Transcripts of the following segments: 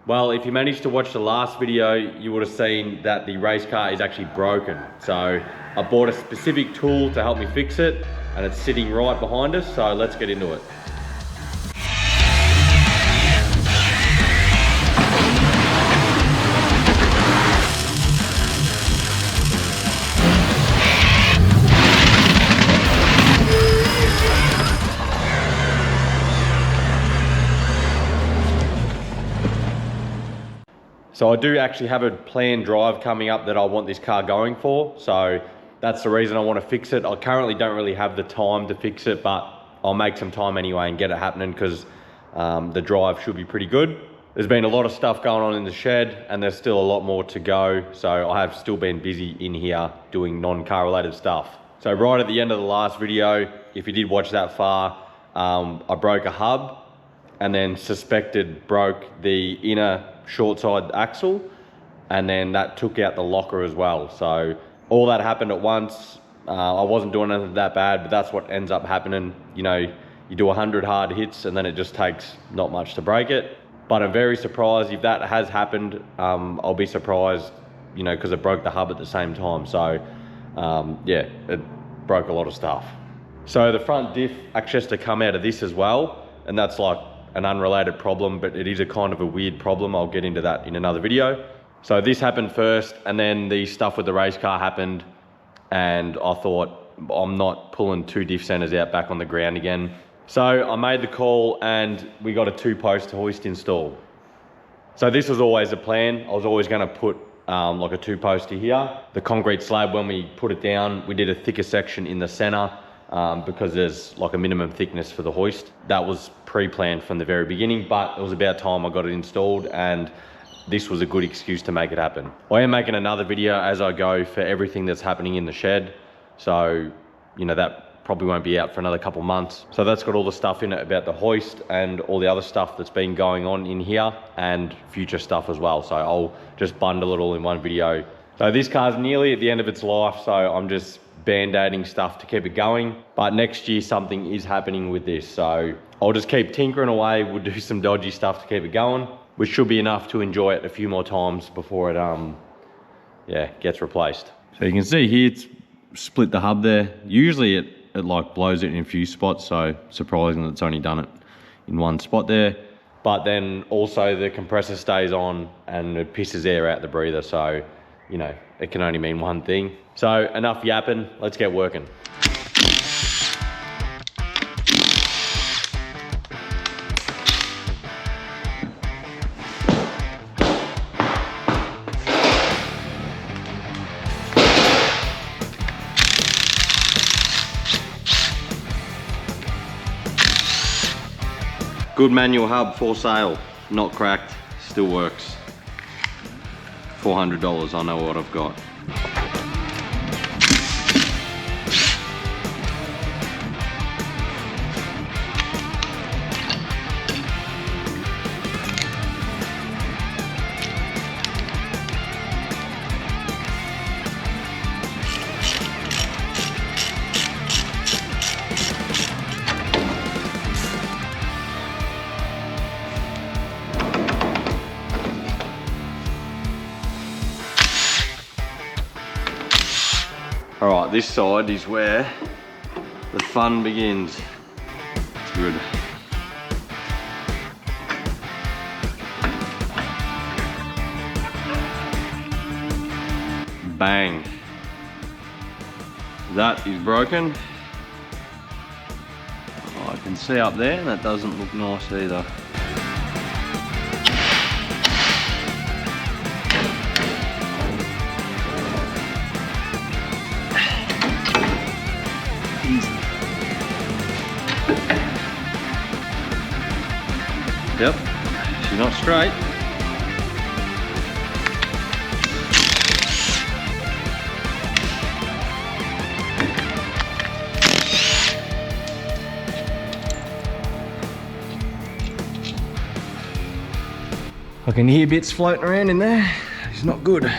Well, if you managed to watch the last video, you would have seen that the race car is actually broken. So I bought a specific tool to help me fix it, and it's sitting right behind us, so let's get into it. So I do actually have a planned drive coming up that I want this car going for. So that's the reason I want to fix it. I currently don't really have the time to fix it, but I'll make some time anyway and get it happening because the drive should be pretty good. There's been a lot of stuff going on in the shed and there's still a lot more to go. So I have still been busy in here doing non-car related stuff. So right at the end of the last video, if you did watch that far, I broke a hub and then suspected broke the inner short side axle, and then that took out the locker as well. So all that happened at once. I wasn't doing anything that bad, but that's what ends up happening. You know, you do 100 hard hits and then it just takes not much to break it. But I'm very surprised if that has happened. I'll be surprised, you know, because it broke the hub at the same time. So yeah, it broke a lot of stuff. So the front diff actually has to come out of this as well, and that's like an unrelated problem, but it is a kind of a weird problem. I'll get into that in another video. So this happened first, and then the stuff with the race car happened, and I thought, I'm not pulling two diff centers out back on the ground again. So I made the call and we got a 2-post hoist installed. So this was always the plan. I was always gonna put like a 2-poster here. The concrete slab, when we put it down, we did a thicker section in the center because there's like a minimum thickness for the hoist. That was pre-planned from the very beginning, but it was about time I got it installed, and this was a good excuse to make it happen. I am making another video as I go for everything that's happening in the shed. So, you know, that probably won't be out for another couple months. So that's got all the stuff in it about the hoist and all the other stuff that's been going on in here and future stuff as well. So I'll just bundle it all in one video. So this car's nearly at the end of its life, so I'm just band-aiding stuff to keep it going. But next year something is happening with this, so I'll just keep tinkering away. We'll do some dodgy stuff to keep it going, which should be enough to enjoy it a few more times before it yeah, gets replaced. So you can see here it's split the hub there. Usually it like blows it in a few spots, so surprising that it's only done it in one spot there. But then also the compressor stays on and it pisses air out the breather, so you know, it can only mean one thing. So enough yapping, let's get working. Good manual hub for sale, not cracked, still works. $400, I know what I've got. All right, this side is where the fun begins. It's good. Bang. That is broken. Oh, I can see up there, that doesn't look nice either. Yep, she's not straight. I can hear bits floating around in there. It's not good.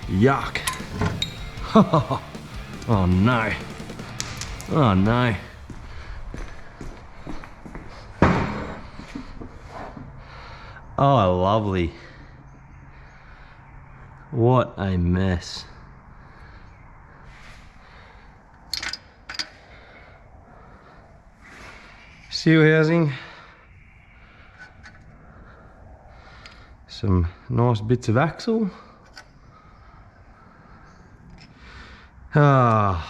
Yuck. Oh no. Oh no. Oh, lovely. What a mess. Seal housing. Some nice bits of axle. Ah.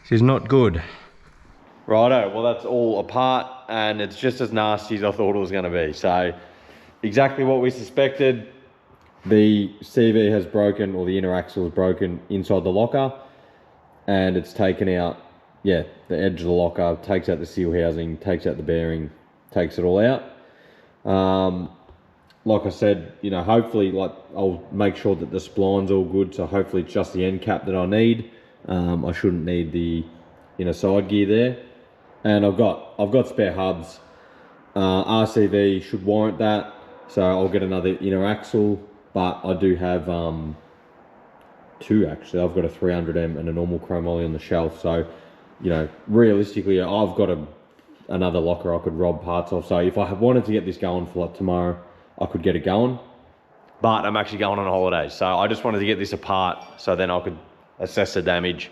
This is not good. Righto, well that's all apart and it's just as nasty as I thought it was going to be. So exactly what we suspected. The CV has broken, or the inner axle is broken inside the locker, and it's taken out, yeah, the edge of the locker, takes out the seal housing, takes out the bearing, takes it all out. Like I said, you know, hopefully, like, I'll make sure that the spline's all good, so hopefully it's just the end cap that I need. I shouldn't need the inner side gear there. And I've got spare hubs. RCV should warrant that, so I'll get another inner axle, but I do have two actually. I've got a 300M and a normal chromoly on the shelf, so, you know, realistically, I've got another locker I could rob parts of. So if I wanted to get this going for like tomorrow, I could get it going. But I'm actually going on holiday, so I just wanted to get this apart so then I could assess the damage,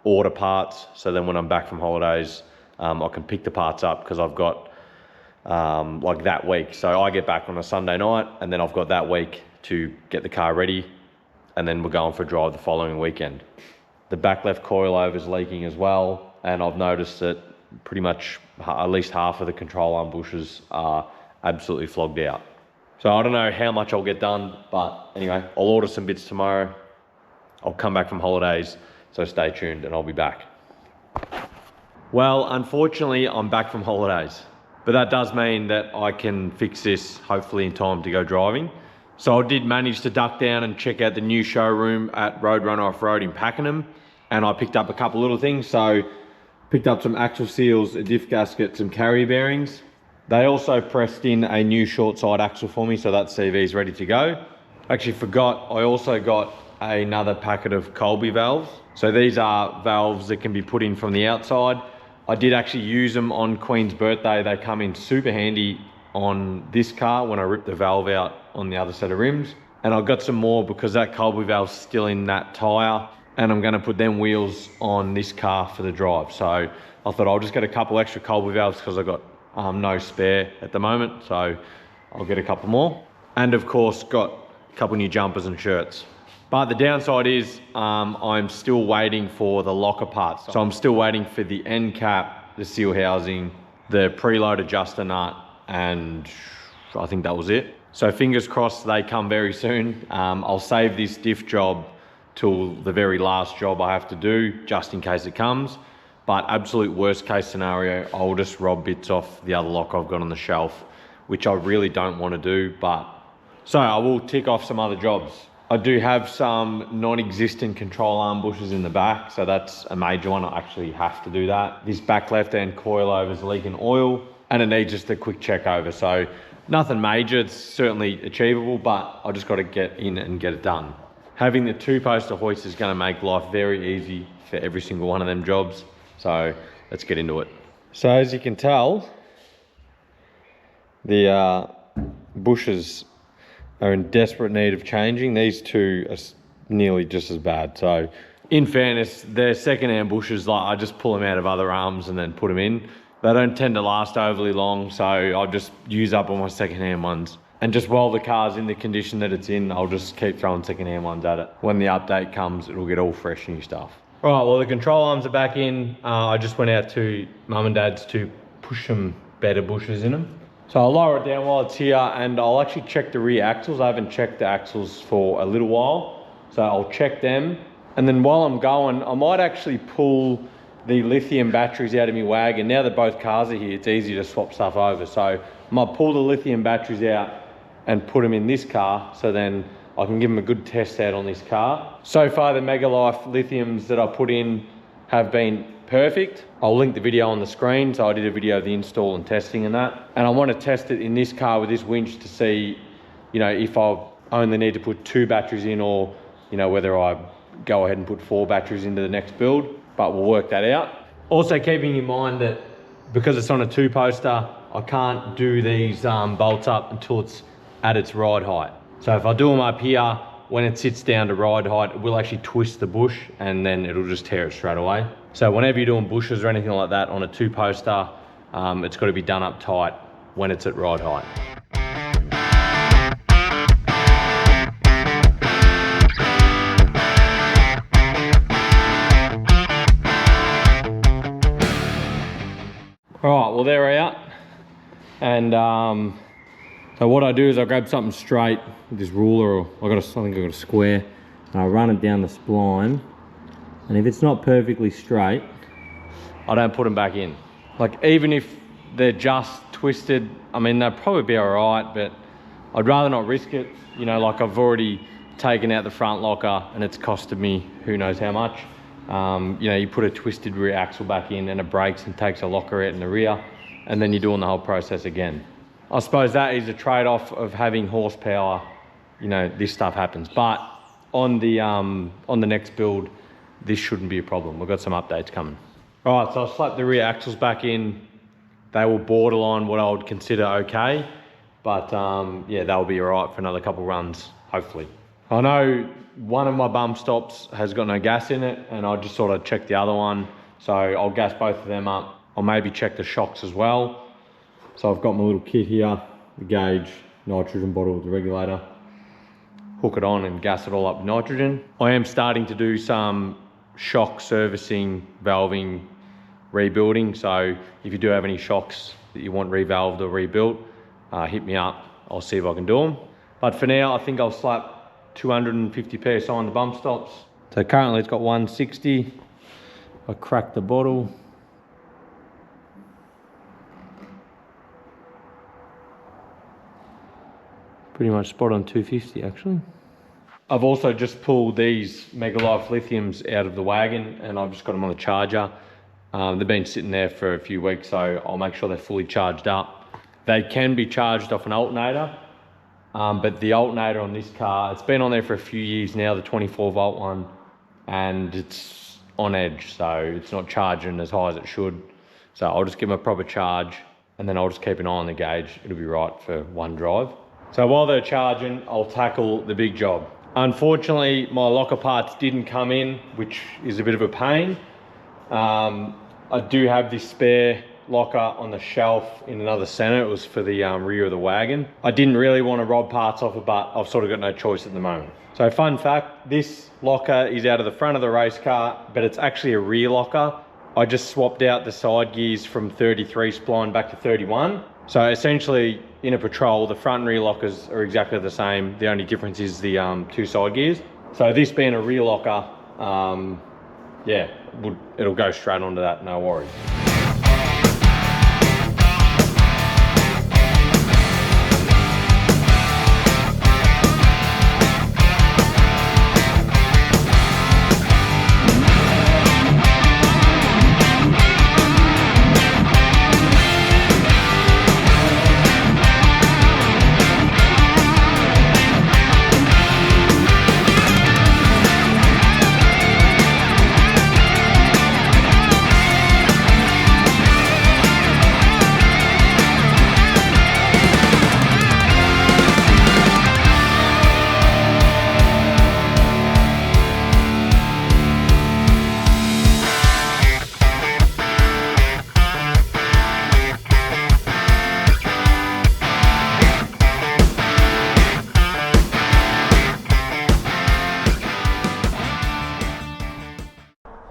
order parts, so then when I'm back from holidays, I can pick the parts up, because I've got like that week. So I get back on a Sunday night, and then I've got that week to get the car ready, and then we're going for a drive the following weekend. The back left coilover is leaking as well, and I've noticed that pretty much at least half of the control arm bushes are absolutely flogged out. So I don't know how much I'll get done, but anyway, I'll order some bits tomorrow. I'll come back from holidays, so stay tuned and I'll be back. Well, unfortunately, I'm back from holidays, but that does mean that I can fix this hopefully in time to go driving. So I did manage to duck down and check out the new showroom at Roadrunner Off-Road in Pakenham, and I picked up a couple little things. So picked up some axle seals, a diff gasket, some carrier bearings. They also pressed in a new short side axle for me, so that CV is ready to go. Actually forgot, I also got another packet of Colby valves. So these are valves that can be put in from the outside. I did actually use them on Queen's birthday. They come in super handy on this car when I ripped the valve out on the other set of rims. And I've got some more because that Colby valve's still in that tyre, and I'm gonna put them wheels on this car for the drive. So I thought I'll just get a couple extra Colby valves because I've got no spare at the moment. So I'll get a couple more. And of course, got a couple new jumpers and shirts. But the downside is I'm still waiting for the locker parts. So I'm still waiting for the end cap, the seal housing, the preload adjuster nut, and I think that was it. So fingers crossed they come very soon. I'll save this diff job till the very last job I have to do, just in case it comes. But absolute worst case scenario, I'll just rob bits off the other lock I've got on the shelf, which I really don't want to do. But so I will tick off some other jobs. I do have some non-existent control arm bushes in the back, so that's a major one. I actually have to do that. This back left-hand coilover is leaking oil, and it needs just a quick check over. So nothing major, it's certainly achievable, but I just got to get in and get it done. Having the two-poster hoist is going to make life very easy for every single one of them jobs. So let's get into it. So as you can tell, the bushes are in desperate need of changing. These two are nearly just as bad. So in fairness, they're second-hand bushes. Like, I just pull them out of other arms and then put them in. They don't tend to last overly long, so I'll just use up all my second-hand ones. And just while the car's in the condition that it's in, I'll just keep throwing second-hand ones at it. When the update comes, it'll get all fresh new stuff. All right, well, the control arms are back in. I just went out to Mum and Dad's to push some better bushes in them. So I'll lower it down while it's here, and I'll actually check the rear axles. I haven't checked the axles for a little while, so I'll check them. And then while I'm going, I might actually pull the lithium batteries out of my wagon. Now that both cars are here, it's easy to swap stuff over. So I might pull the lithium batteries out and put them in this car, so then I can give them a good test out on this car. So far, the Megalife lithiums that I put in have been perfect. I'll link the video on the screen. So I did a video of the install and testing and that. And I want to test it in this car with this winch to see, you know, if I only need to put 2 batteries in or you know, whether I go ahead and put 4 batteries into the next build, but we'll work that out. Also keeping in mind that because it's on a 2-poster, I can't do these bolts up until it's at its ride height. So if I do them up here, when it sits down to ride height, it will actually twist the bush and then it'll just tear it straight away. So whenever you're doing bushes or anything like that on a 2-poster, it's got to be done up tight when it's at ride height. All right, well, they're out. And so what I do is I grab something straight with this ruler, or I think I got a square, and I run it down the spline. And if it's not perfectly straight, I don't put them back in. Like, even if they're just twisted, I mean, they'll probably be all right, but I'd rather not risk it. You know, like, I've already taken out the front locker and it's costed me who knows how much. You know, you put a twisted rear axle back in and it breaks and takes a locker out in the rear, and then you're doing the whole process again. I suppose that is a trade-off of having horsepower. You know, this stuff happens, but on the next build, this shouldn't be a problem. We've got some updates coming. All right, so I slapped the rear axles back in. They were borderline what I would consider okay, but yeah, they'll be all right for another couple runs, hopefully. I know one of my bump stops has got no gas in it, and I just sort of check the other one. So I'll gas both of them up. I'll maybe check the shocks as well. So I've got my little kit here, the gauge, nitrogen bottle with the regulator. Hook it on and gas it all up with nitrogen. I am starting to do some shock servicing, valving, rebuilding. So if you do have any shocks that you want revalved or rebuilt, hit me up. I'll see if I can do them. But for now, I think I'll slap 250 PSI on the bump stops. So currently it's got 160. I cracked the bottle. Pretty much spot on 250 actually. I've also just pulled these Megalife lithiums out of the wagon and I've just got them on the charger. They've been sitting there for a few weeks, so I'll make sure they're fully charged up. They can be charged off an alternator. But the alternator on this car, it's been on there for a few years now, the 24-volt one, and it's on edge, so it's not charging as high as it should. So I'll just give them a proper charge, and then I'll just keep an eye on the gauge. It'll be right for one drive. So while they're charging, I'll tackle the big job. Unfortunately, my locker parts didn't come in, which is a bit of a pain. I do have this spare locker on the shelf in another center. It was for the rear of the wagon. I didn't really want to rob parts off it, but I've sort of got no choice at the moment. So fun fact, this locker is out of the front of the race car, but it's actually a rear locker. I just swapped out the side gears from 33 spline back to 31. So essentially in a patrol, the front and rear lockers are exactly the same. The only difference is the 2 side gears. So this being a rear locker, yeah, it'll go straight onto that, no worries.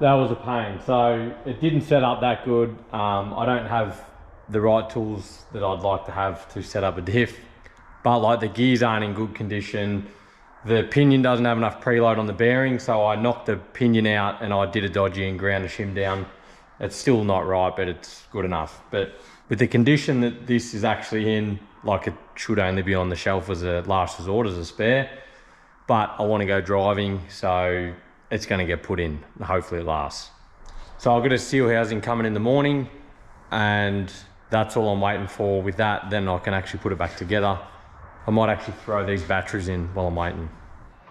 That was a pain. So it didn't set up that good. I don't have the right tools that I'd like to have to set up a diff, but like the gears aren't in good condition. The pinion doesn't have enough preload on the bearing, so I knocked the pinion out and I did a dodgy and ground the shim down. It's still not right, but it's good enough. But with the condition that this is actually in, like, it should only be on the shelf as a last resort, as a spare. But I want to go driving, so it's going to get put in. Hopefully it lasts. So I've got a seal housing coming in the morning, and that's all I'm waiting for. With that, then I can actually put it back together. I might actually throw these batteries in while I'm waiting.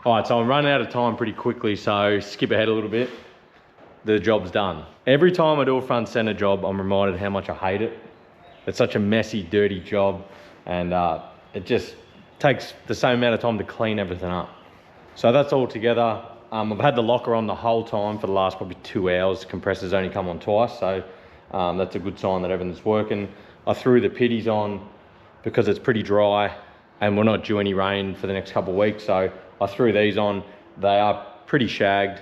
All right, so I'm running out of time pretty quickly, so skip ahead a little bit. The job's done. Every time I do a front center job, I'm reminded how much I hate it. It's such a messy, dirty job, and it just takes the same amount of time to clean everything up. So that's all together. I've had the locker on the whole time for the last probably 2 hours. Compressor's only come on twice, so that's a good sign that everything's working. I threw the pitties on because it's pretty dry and we're not due any rain for the next couple of weeks, so I threw these on. They are pretty shagged,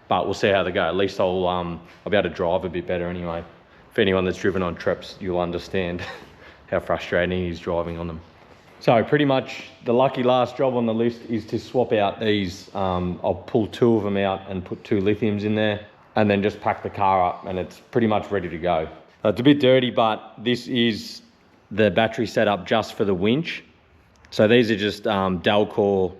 but we'll see how they go. At least I'll be able to drive a bit better anyway. For anyone that's driven on trips, you'll understand how frustrating it is driving on them. So pretty much the lucky last job on the list is to swap out these. I'll pull 2 of them out and put 2 lithiums in there and then just pack the car up, and it's pretty much ready to go. It's a bit dirty, but this is the battery setup just for the winch. So these are just Delcore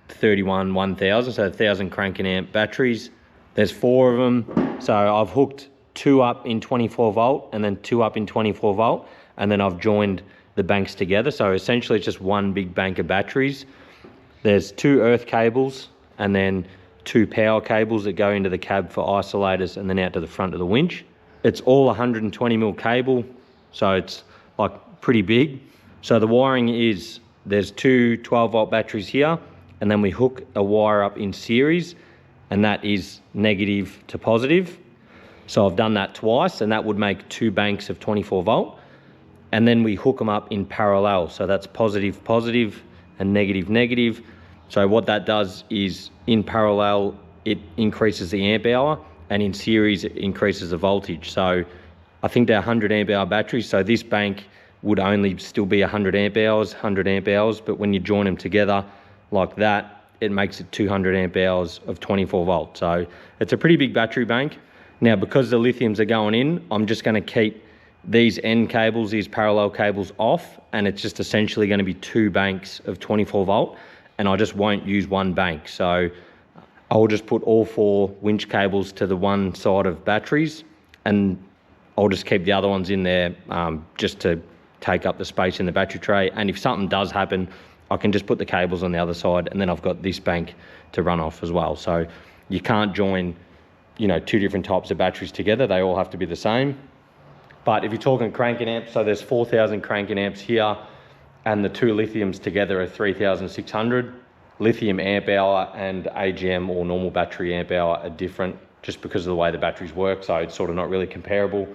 31 1000, so 1000 cranking amp batteries. There's 4 of them. So I've hooked 2 up in 24 volt and then 2 up in 24 volt. And then I've joined the banks together. So essentially it's just one big bank of batteries. There's 2 earth cables and then 2 power cables that go into the cab for isolators and then out to the front of the winch. It's all 120 mil cable. So it's like pretty big. So the wiring is, there's 2 12 volt batteries here, and then we hook a wire up in series, and that is negative to positive. So I've done that twice, and that would make 2 banks of 24 volt. And then we hook them up in parallel. So that's positive, positive, and negative, negative. So what that does is in parallel, it increases the amp hour, and in series, it increases the voltage. So I think they're 100 amp hour batteries. So this bank would only still be 100 amp hours, 100 amp hours. But when you join them together like that, it makes it 200 amp hours of 24 volt. So it's a pretty big battery bank. Now, because the lithiums are going in, I'm just going to keep these end cables, these parallel cables off, and it's just essentially going to be 2 banks of 24 volt, and I just won't use 1 bank. So I'll just put all 4 winch cables to the one side of batteries, and I'll just keep the other ones in there just to take up the space in the battery tray. And if something does happen, I can just put the cables on the other side, and then I've got this bank to run off as well. So you can't join, you know, 2 different types of batteries together. They all have to be the same. But if you're talking cranking amps, so there's 4,000 cranking amps here, and the 2 lithiums together are 3,600. Lithium amp hour and AGM or normal battery amp hour are different just because of the way the batteries work. So it's sort of not really comparable.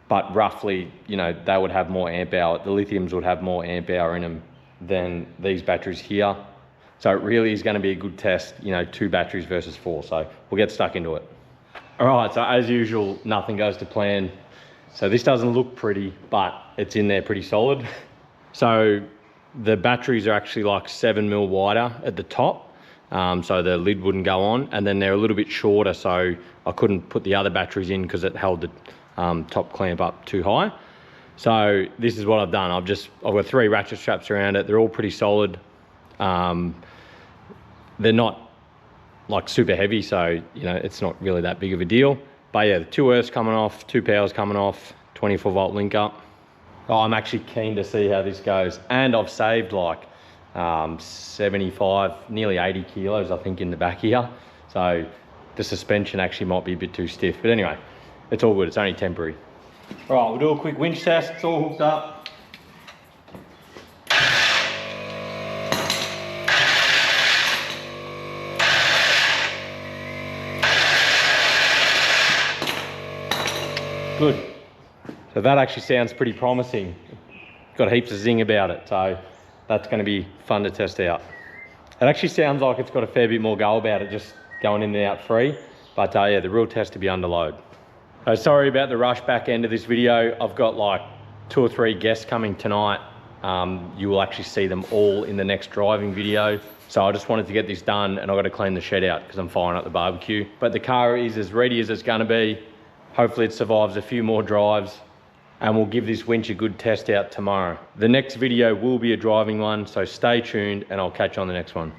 But roughly, you know, they would have more amp hour. The lithiums would have more amp hour in them than these batteries here. So it really is going to be a good test, you know, 2 batteries versus 4. So we'll get stuck into it. All right, so as usual, nothing goes to plan. So this doesn't look pretty, but it's in there pretty solid. So the batteries are actually like 7 mil wider at the top. So the lid wouldn't go on, and then they're a little bit shorter. So I couldn't put the other batteries in because it held the top clamp up too high. So this is what I've done. I've got 3 ratchet straps around it. They're all pretty solid. They're not like super heavy, so you know it's not really that big of a deal. But yeah, the 2 earths coming off, 2 powers coming off, 24 volt link up. Oh, I'm actually keen to see how this goes. And I've saved like 75, nearly 80 kilos, I think, in the back here. So the suspension actually might be a bit too stiff. But anyway, it's all good. It's only temporary. All right, we'll do a quick winch test. It's all hooked up. Good. So that actually sounds pretty promising. Got heaps of zing about it, so that's going to be fun to test out. It actually sounds like it's got a fair bit more go about it, just going in and out free. But yeah, the real test to be under load. So sorry about the rush back end of this video. I've got like 2 or 3 guests coming tonight. You will actually see them all in the next driving video. So I just wanted to get this done, and I've got to clean the shed out because I'm firing up the barbecue. But the car is as ready as it's going to be. Hopefully it survives a few more drives, and we'll give this winch a good test out tomorrow. The next video will be a driving one, so stay tuned and I'll catch you on the next one.